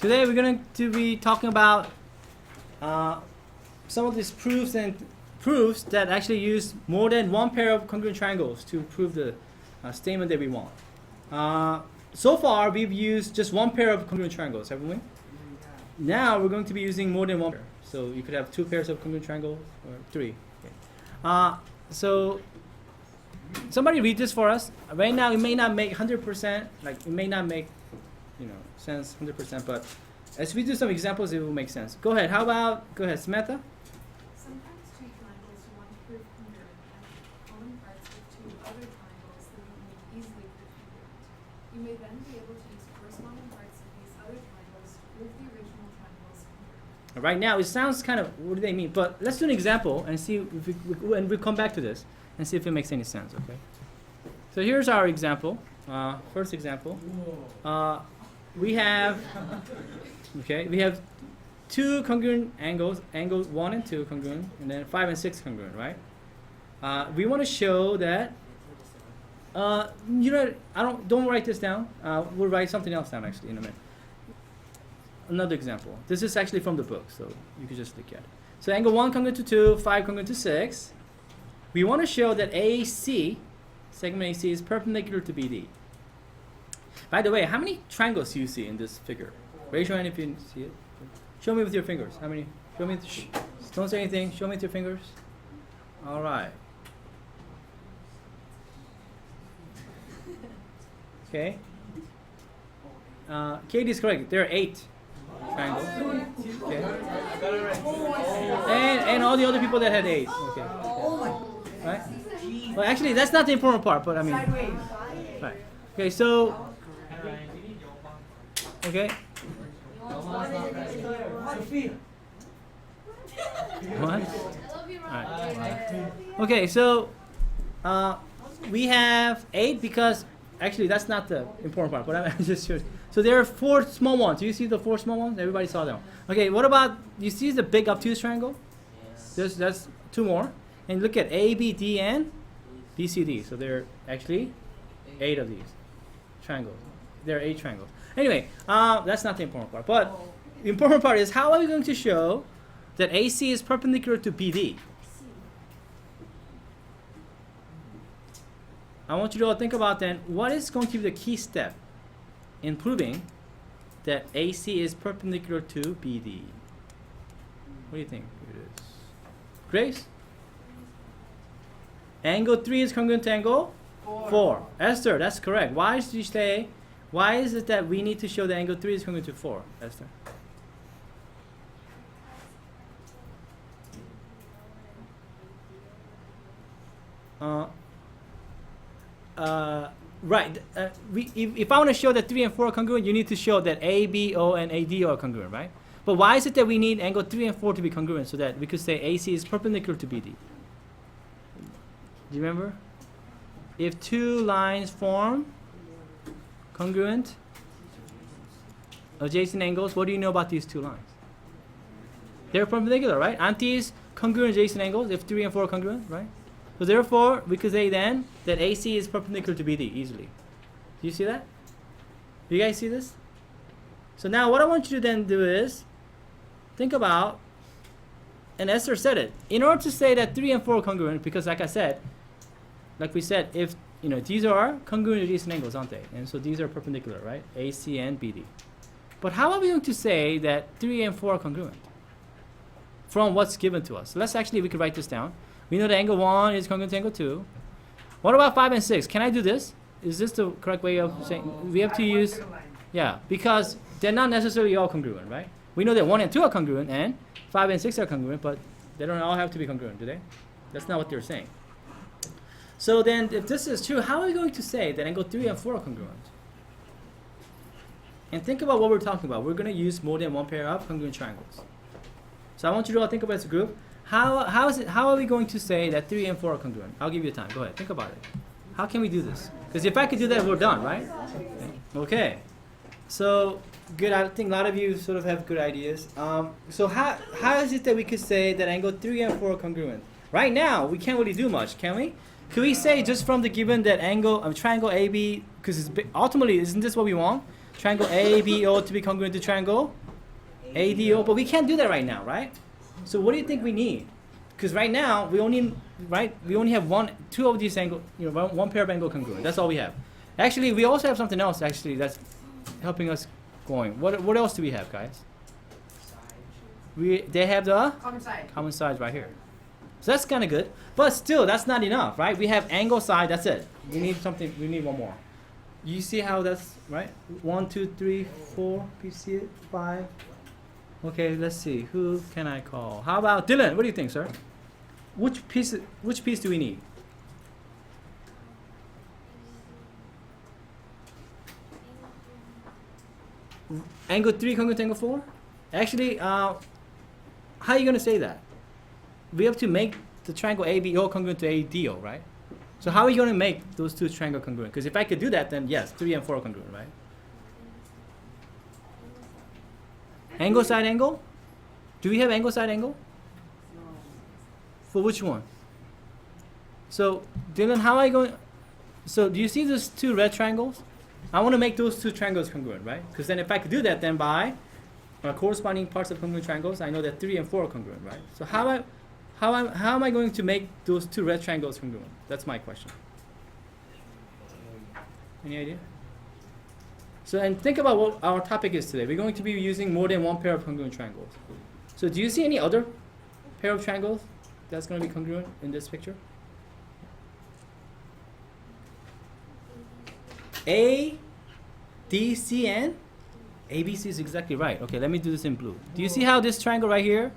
Today we're going to be talking about some of these proofs that actually use more than one pair of congruent triangles to prove the statement that we want. So far we've used just one pair of congruent triangles, haven't we? Now we're going to be using more than one pair. So you could have two pairs of congruent triangles or three. Okay. So somebody read this for us. Right now it may not make 100%, like it may not make sense 100%, but as we do some examples it will make sense. Go ahead, go ahead, Samantha. Sometimes two triangles you want to prove congruent have common parts with two other triangles that you can easily prove congruent. You may then be able to use corresponding parts of these other triangles to prove the original triangles congruent. Right now it sounds kind of, what do they mean? But let's do an example and see if and we'll come back to this and see if it makes any sense, okay? So here's our example, first example. We have two congruent angles 1 and 2 congruent, and then 5 and 6 congruent, right? We want to show that, don't write this down. We'll write something else down actually in a minute. Another example. This is actually from the book, so you can just look at it. So angle 1 congruent to 2, 5 congruent to 6. We want to show that AC, segment AC, is perpendicular to BD. By the way, how many triangles do you see in this figure? Raise your hand if you see it. Show me with your fingers. How many? Show me. Don't say anything. Show me with your fingers. All right. Okay. Katie is correct. There are 8 triangles. Okay. And all the other people that had 8. Okay. Right. Well, actually, that's not the important part. But I mean. Right. Okay. So. Okay. What? Right. Okay, so we have 8 because actually that's not the important part, but I'm just sure. So there are 4 small ones. Do you see the 4 small ones? Everybody saw them. Okay, what about, you see the big obtuse triangle? Yes. That's 2 more. And look at A, B, D, and B, C, D. So there are actually 8 of these triangles. There are 8 triangles. Anyway, that's not the important part. But the important part is, how are we going to show that AC is perpendicular to BD? I want you to all think about then, what is going to be the key step in proving that AC is perpendicular to BD? What do you think it is? Grace? Angle 3 is congruent to angle 4. Esther, that's correct. Why is it that we need to show that angle 3 is congruent to 4, Esther? Right. If I want to show that 3 and 4 are congruent, you need to show that A, B, O, and AD are congruent, right? But why is it that we need angle 3 and 4 to be congruent so that we could say AC is perpendicular to BD? Do you remember? If 2 lines form congruent adjacent angles, what do you know about these 2 lines? They're perpendicular, right? Aren't these congruent adjacent angles if 3 and 4 are congruent, right? So therefore, we could say then that AC is perpendicular to BD easily. Do you see that? Do you guys see this? So now what I want you to then do is think about, and Esther said it, in order to say that 3 and 4 are congruent, because like I said, like we said, if these are congruent adjacent angles, aren't they? And so these are perpendicular, right? AC and BD. But how are we going to say that 3 and 4 are congruent from what's given to us? We could write this down. We know that angle 1 is congruent to angle 2. What about 5 and 6? Can I do this? Is this the correct way of saying? We have to use, yeah, because they're not necessarily all congruent, right? We know that 1 and 2 are congruent and 5 and 6 are congruent, but they don't all have to be congruent, do they? That's not what they're saying. So then, if this is true, how are we going to say that angle 3 and 4 are congruent? And think about what we're talking about. We're going to use more than one pair of congruent triangles. So I want you to all think about it as a group. How are we going to say that 3 and 4 are congruent? I'll give you time. Go ahead. Think about it. How can we do this? Because if I could do that, we're done, right? Okay. So, good. I think a lot of you sort of have good ideas. So how is it that we could say that angle 3 and 4 are congruent? Right now, we can't really do much, can we? Could we say just from the given that triangle AB, because ultimately, isn't this what we want? triangle ABO to be congruent to triangle ADO, but we can't do that right now, right? So what do you think we need? Because right now we only have two of these angle, one pair of angle congruent. That's all we have. Actually, we also have something else actually that's helping us going. What else do we have, guys? They have the common sides right here. So that's kind of good, but still that's not enough, right? We have angle side. That's it. We need something. We need one more. You see how that's right? 1, 2, 3, 4. You see it? 5. Okay, let's see. Who can I call? How about Dylan? What do you think, sir? Which piece do we need? Angle 3 congruent to angle 4? Actually, how are you going to say that? We have to make the triangle ABO congruent to ADO, right? So how are you going to make those two triangles congruent? Because if I could do that, then yes, 3 and 4 are congruent, right? Angle side angle? Do we have angle side angle? No. For which one? So, Dylan, how are you going? So, do you see those two red triangles? I want to make those two triangles congruent, right? Because then if I could do that, then by corresponding parts of congruent triangles, I know that 3 and 4 are congruent, right? So how am I going to make those two red triangles congruent? That's my question. Any idea? So, and think about what our topic is today. We're going to be using more than one pair of congruent triangles. So do you see any other pair of triangles that's going to be congruent in this picture? A, D, C, and ABC is exactly right. Okay, let me do this in blue. Do you see how this triangle right here,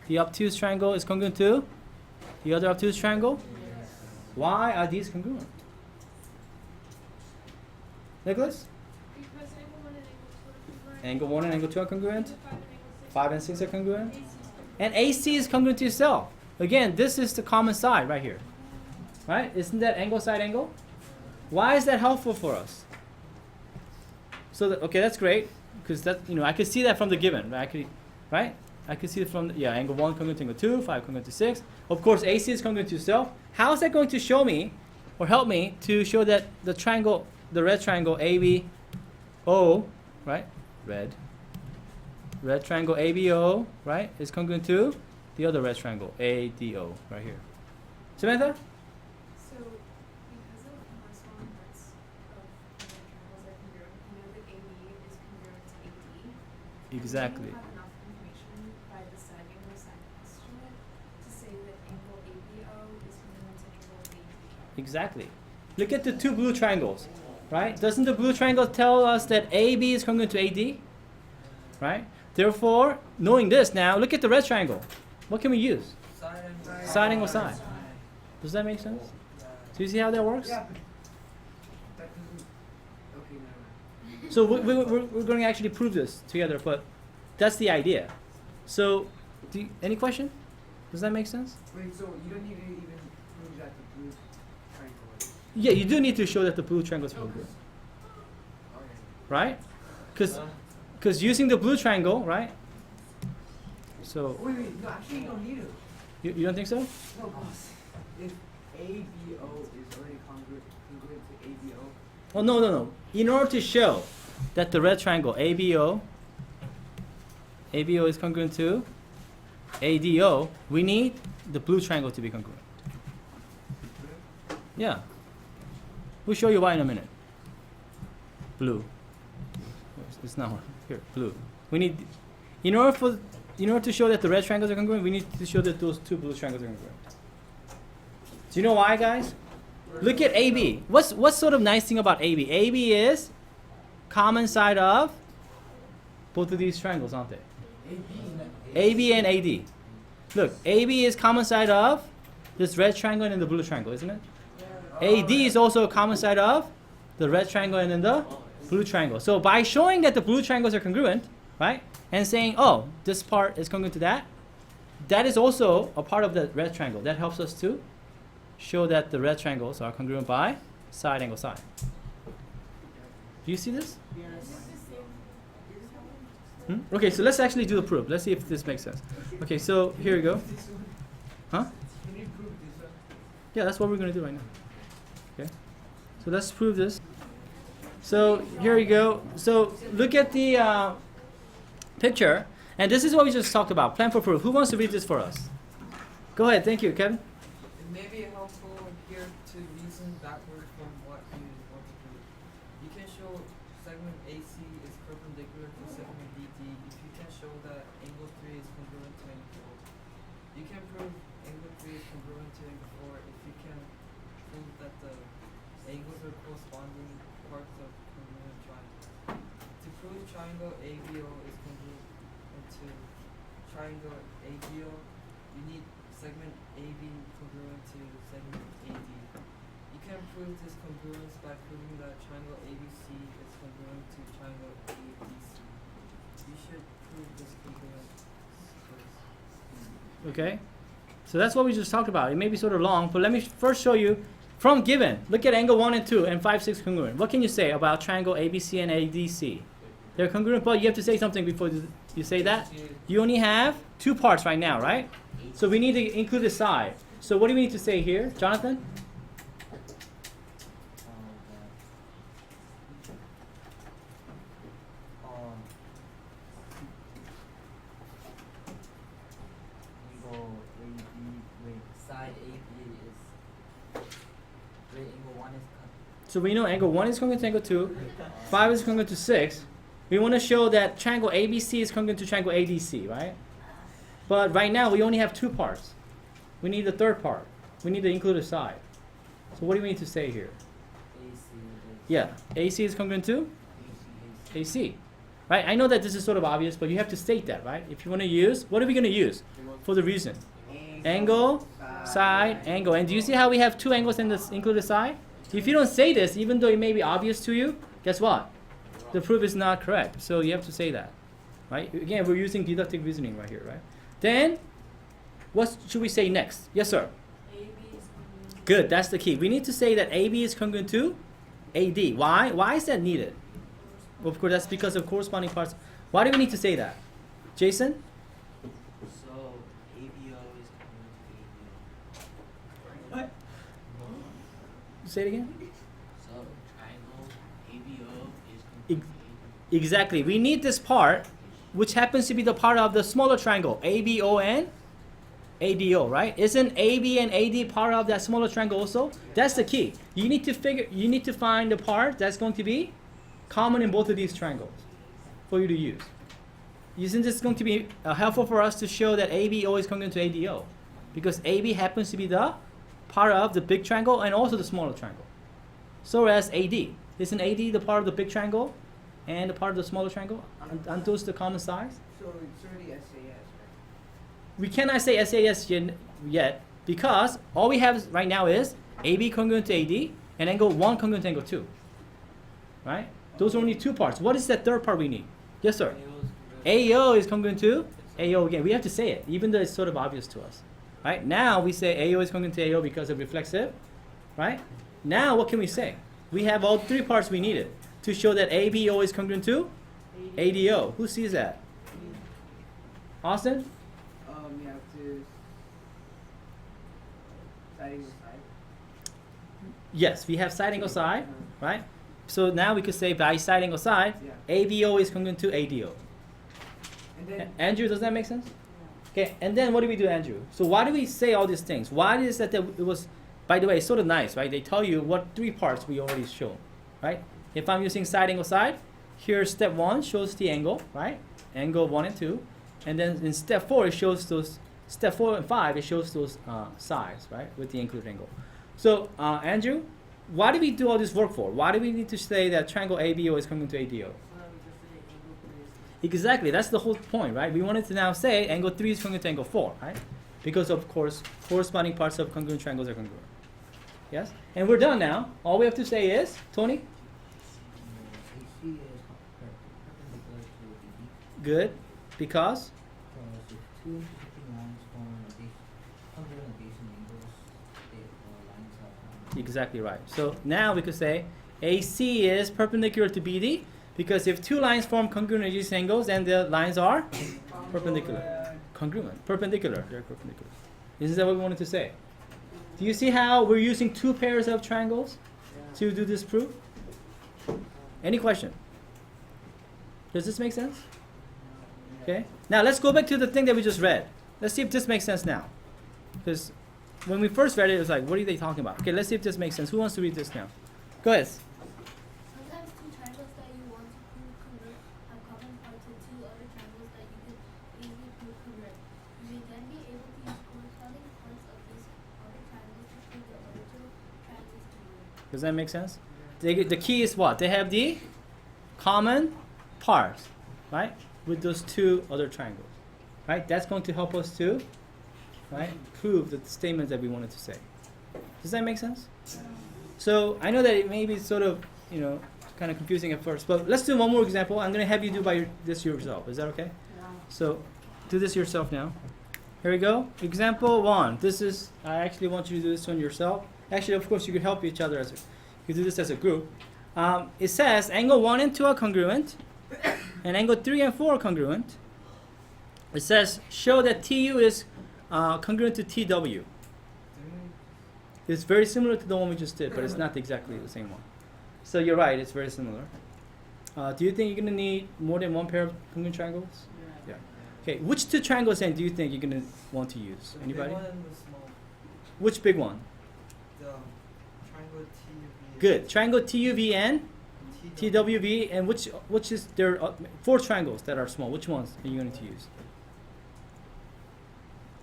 the obtuse triangle, is congruent to the other obtuse triangle? Yes. Why are these congruent? Nicholas? Because angle 1 and angle 2 are congruent. Angle 1 and angle 2 are congruent. Angle 5 and 6 are congruent. AC is And AC is congruent to itself. Again, this is the common side right here. Right? Isn't that angle side angle? Why is that helpful for us? So okay, that's great because that I could see that from the given. Right? I could see it from angle 1 congruent to angle 2, 5 congruent to 6. Of course, AC is congruent to itself. How is that going to show me or help me to show that the red triangle ABO, right? Red triangle ABO, right, is congruent to the other red triangle ADO right here. Samantha? So, because of corresponding parts of the triangles are congruent, you know that AB is congruent to AD. Exactly. Do you have enough information by the side angle side postulate to say that angle ABO is congruent to angle ADO? Exactly. Look at the two blue triangles, right? Doesn't the blue triangle tell us that AB is congruent to AD? Right? Therefore, knowing this now, look at the red triangle. What can we use? Side angle side. Does that make sense? Do you see how that works? Yeah, but that doesn't. Okay, never mind. So we're going to actually prove this together, but that's the idea. So, any question? Does that make sense? Wait, so you don't need to even prove that the blue triangle is. Yeah, you do need to show that the blue triangle is congruent, Okay. right? Because using the blue triangle, right? So Wait, no, actually you don't need to. you don't think so? No, because if ABO is already congruent to ABO. Oh no. In order to show that the red triangle ABO is congruent to ADO, we need the blue triangle to be congruent. Yeah. We'll show you why in a minute. Blue. It's not here. Blue. We need, in order to show that the red triangles are congruent, we need to show that those two blue triangles are congruent. Do you know why, guys? Look at AB. What's sort of nice thing about AB? AB is common side of both of these triangles, aren't they? AB and AD. Look, AB is common side of this red triangle and then the blue triangle, isn't it? AD is also a common side of the red triangle and then the blue triangle. So by showing that the blue triangles are congruent, right, and saying, oh, this part is congruent to that, that is also a part of the red triangle. That helps us to show that the red triangles are congruent by side angle side. Do you see this? Okay, so let's actually do the proof. Let's see if this makes sense. Okay, so here we go. Huh? Can you prove this one? Yeah, that's what we're going to do right now. Okay. So let's prove this. So here you go. So look at the picture, and this is what we just talked about. Plan for proof. Who wants to read this for us? Go ahead. Thank you, Kevin. It may be helpful here to reason backward from what you want to prove. You can show segment AC is perpendicular to segment BD if you can show that angle 3 is congruent to angle 4. You can prove angle 3 is congruent to angle 4 if you can prove that the angles are corresponding parts of congruent triangles. To prove triangle ABO is congruent to triangle ABO, you need segment AB congruent to segment AD. You can prove this congruence by proving that triangle ABC is congruent to triangle ABC. You should prove this congruence first. Okay. So that's what we just talked about. It may be sort of long, but let me first show you from given. Look at angle 1 and 2 and 5, 6 congruent. What can you say about triangle ABC and ADC? They're congruent, but you have to say something before you say that. You only have 2 parts right now, right? So we need to include the side. So what do we need to say here, Jonathan? Side AB is angle 1 is So we know angle 1 is congruent to angle 2, 5 is congruent to 6. We want to show that triangle ABC is congruent to triangle ADC, right? But right now we only have 2 parts. We need the third part. We need to include a side. So what do we need to say here? Yeah, AC is congruent to AC. Right? I know that this is sort of obvious, but you have to state that, right? If you want to use, what are we going to use for the reason? Angle, side, angle. And do you see how we have 2 angles and this include a side? If you don't say this, even though it may be obvious to you, guess what? The proof is not correct. So you have to say that. Right? Again, we're using deductive reasoning right here, right? Then, what should we say next? Yes, sir. AB is congruent. Good, that's the key. We need to say that AB is congruent to AD. Why? Why is that needed? Well, of course, that's because of corresponding parts. Why do we need to say that? Jason? So ABO is congruent to ABO. What? Say it again. So triangle ABO is Ex- congruent to Exactly. We need this part, which happens to be the part of the smaller triangle, ABO and ADO, right? Isn't AB and AD part of that smaller triangle also? That's the key. You need to find the part that's going to be common in both of these triangles for you to use. Isn't this going to be helpful for us to show that ABO is congruent to ADO? Because AB happens to be the part of the big triangle and also the smaller triangle. So as AD. Isn't AD the part of the big triangle and the part of the smaller triangle? Aren't those the common sides? So it's already SAS, right? We cannot say SAS yet because all we have right now is AB congruent to AD and angle 1 congruent to angle 2. Right? Those are only 2 parts. What is that third part we need? Yes, sir. AO is congruent to AO again. We have to say it, even though it's sort of obvious to us. Right? Now we say AO is congruent to AO because of reflexive. Right? Now what can we say? We have all 3 parts we needed to show that ABO is congruent to ADO. Who sees that? Austin? You have to side angle side. Yes, we have side angle side, right? So now we could say by side angle side, Yeah. ABO is congruent to ADO. And then Andrew, does that make sense? Okay, and then what do we do, Andrew? So why do we say all these things? Why is that it was, by the way, it's sort of nice, right? They tell you what 3 parts we already shown, right? If I'm using side angle side, here step 1 shows the angle, right? Angle 1 and 2. And then in step 4, it shows those, step 4 and 5, it shows those sides, right? With the included angle. So, Andrew, why do we do all this work for? Why do we need to say that triangle ABO is congruent to ADO? Exactly, that's the whole point, right? We wanted to now say angle 3 is congruent to angle 4, right? Because of course, corresponding parts of congruent triangles are congruent. Yes? And we're done now. All we have to say is, Tony? AC is perpendicular to AD. Good. Because? Because if 2 intersecting lines form congruent adjacent angles, the lines are Exactly right. So now we could say AC is perpendicular to BD because if 2 lines form congruent adjacent angles, then the lines are perpendicular. Congruent. Perpendicular. They're perpendicular. Isn't that what we wanted to say? Do you see how we're using 2 pairs of triangles to do this proof? Any question? Does this make sense? Okay. Now let's go back to the thing that we just read. Let's see if this makes sense now. Because when we first read it, it was like, what are they talking about? Okay, let's see if this makes sense. Who wants to read this now? Go ahead. Sometimes two triangles that you want to prove congruent have common parts with two other triangles that you can easily prove congruent. You may then be able to use corresponding parts of these other triangles to prove the original triangles congruent. Does that make sense? The key is what? They have the common parts, right? With those two other triangles, right? That's going to help us to, right, prove the statements that we wanted to say. Does that make sense? So I know that it may be sort of, kind of confusing at first, but let's do one more example. I'm going to have you do this yourself. Is that okay? Yeah. So do this yourself now. Here we go. Example 1. I actually want you to do this one yourself. Actually, of course, you could help each other you do this as a group. It says angle 1 and 2 are congruent, and angle 3 and 4 are congruent. It says show that TU is congruent to TW. It's very similar to the one we just did, but it's not exactly the same one. So you're right, it's very similar. Do you think you're going to need more than one pair of congruent triangles? Yeah. Okay, which two triangles then do you think you're going to want to use? The Anybody? big one and the small. Which big one? The triangle TUV. Good. Triangle TUV and TWV, and which is there are 4 triangles that are small. Which ones are you going to use?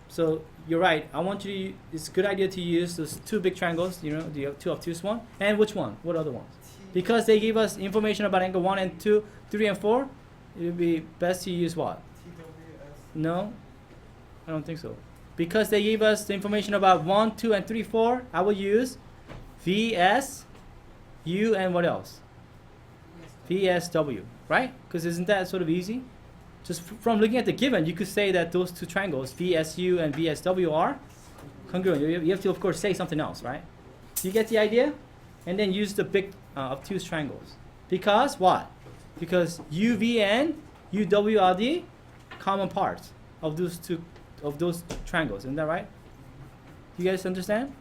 So you're right. I want you to. It's a good idea to use those 2 big triangles. The 2 obtuse one, and which one? What other ones? Because they give us information about angle 1 and 2, 3 and 4. It would be best to use what? TWS. No, I don't think so. Because they gave us the information about 1, 2, and 3, 4. I will use VS, U, and what else? VSW, right? Because isn't that sort of easy? Just from looking at the given, you could say that those 2 triangles, VSU and VSW, are congruent. You have to, of course, say something else, right? You get the idea? And then use the big obtuse triangles. Because what? Because UV and UW are the common parts of those triangles. Isn't that right? You guys understand?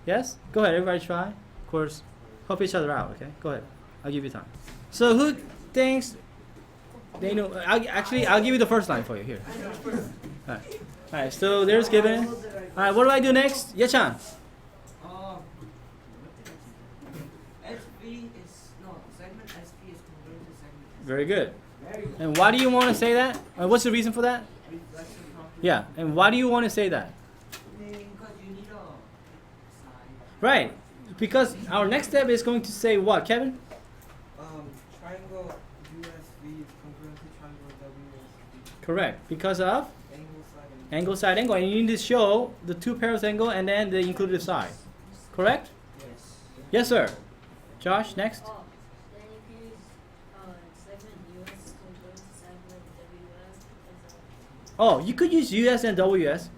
Yes? Go ahead, everybody try. Of course, help each other out, okay? Go ahead. I'll give you time. So who thinks they know? I'll give you the first line for you here. All right, so there's given. All right, what do I do next? Yechan. Segment SP is congruent to segment SP. Very good. And why do you want to say that? What's the reason for that? Reflection property. Yeah, and why do you want to say that? Because you need a side. Right, because our next step is going to say what, Kevin? Triangle USV is congruent to triangle WSV. Correct, because of Angle side. angle, side, angle, and you need to show the 2 pairs of angle and then the included side. Correct? Yes. Yes, sir. Josh, next. Then you can use segment US congruent to segment WS as Oh, you could use US and WS,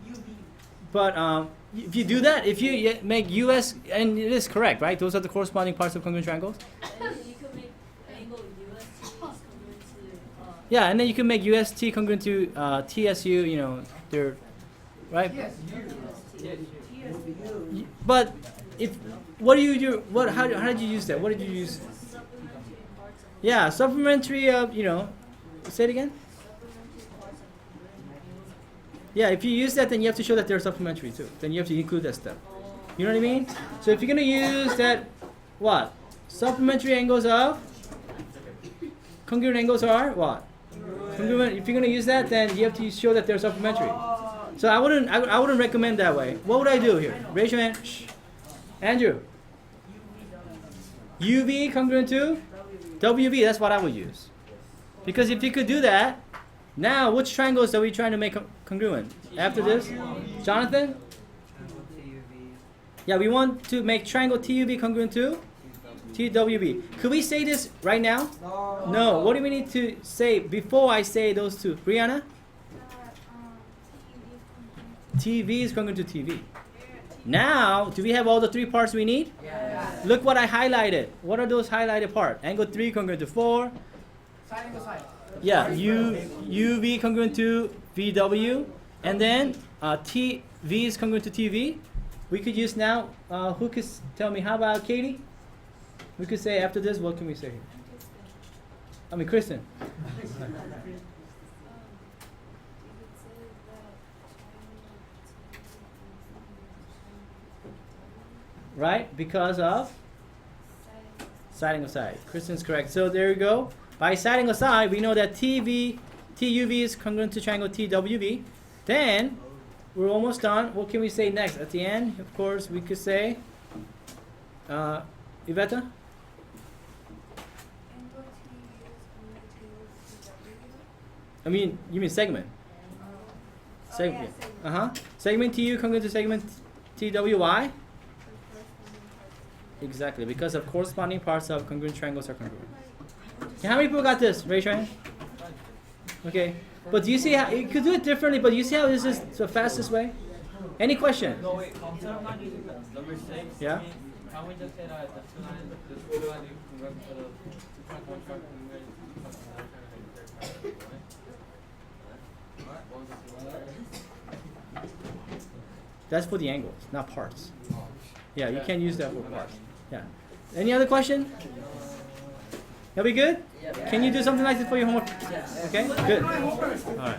but if you do that, if you make US, and it is correct, right? Those are the corresponding parts of congruent triangles. and you can make angle UST is congruent to Yeah, and then you can make UST congruent to TSU, they're, right? But what do you do? How did you use that? What did you use? supplementary parts of Yeah, supplementary of, say it again? supplementary parts of congruent angles. Yeah, if you use that, then you have to show that they're supplementary too. Then you have to include that step. You know what I mean? So if you're going to use that, what? Supplementary angles of congruent angles are what? Congruent. If you're going to use that, then you have to show that they're supplementary. So I wouldn't recommend that way. What would I do here? Raise your hand. Shh. Andrew. UV congruent to WV. That's what I would use. Because if you could do that, now which triangles are we trying to make congruent? After this, Jonathan? Triangle TUV. Yeah, we want to make triangle TUV congruent to TWB. Could we say this right now? No. What do we need to say before I say those 2? Brianna? TV is congruent to TV. Now, do we have all the 3 parts we need? Yeah. Look what I highlighted. What are those highlighted parts? Angle 3 congruent to 4. Yeah, UV congruent to VW. And then TV is congruent to TV. We could use now, who could tell me, how about Katie? We could say after this, what can we say here? I mean, Kristen. If it says that Right? Because of siding aside. Kristen's correct. So there you go. By siding aside, we know that TUV is congruent to triangle TWV. Then we're almost done. What can we say next? At the end, of course, we could say, Iveta? angle TU is congruent to TW. I mean, you mean segment. Segment. Segment TU congruent to segment TWY? Exactly, because of corresponding parts of congruent triangles are congruent. Okay, how many people got this? Raise your hand. Okay, but do you see how you could do it differently? But you see how this is the fastest way? Any question? No, wait, instead of not using number 6, Yeah? can we just say that the two lines is congruent to the 2.1 chart congruent to That's for the angles, not parts. Yeah, you can't use that for parts. Yeah. Any other question? Are we good? Can you do something like this for your homework? Okay, good. All right.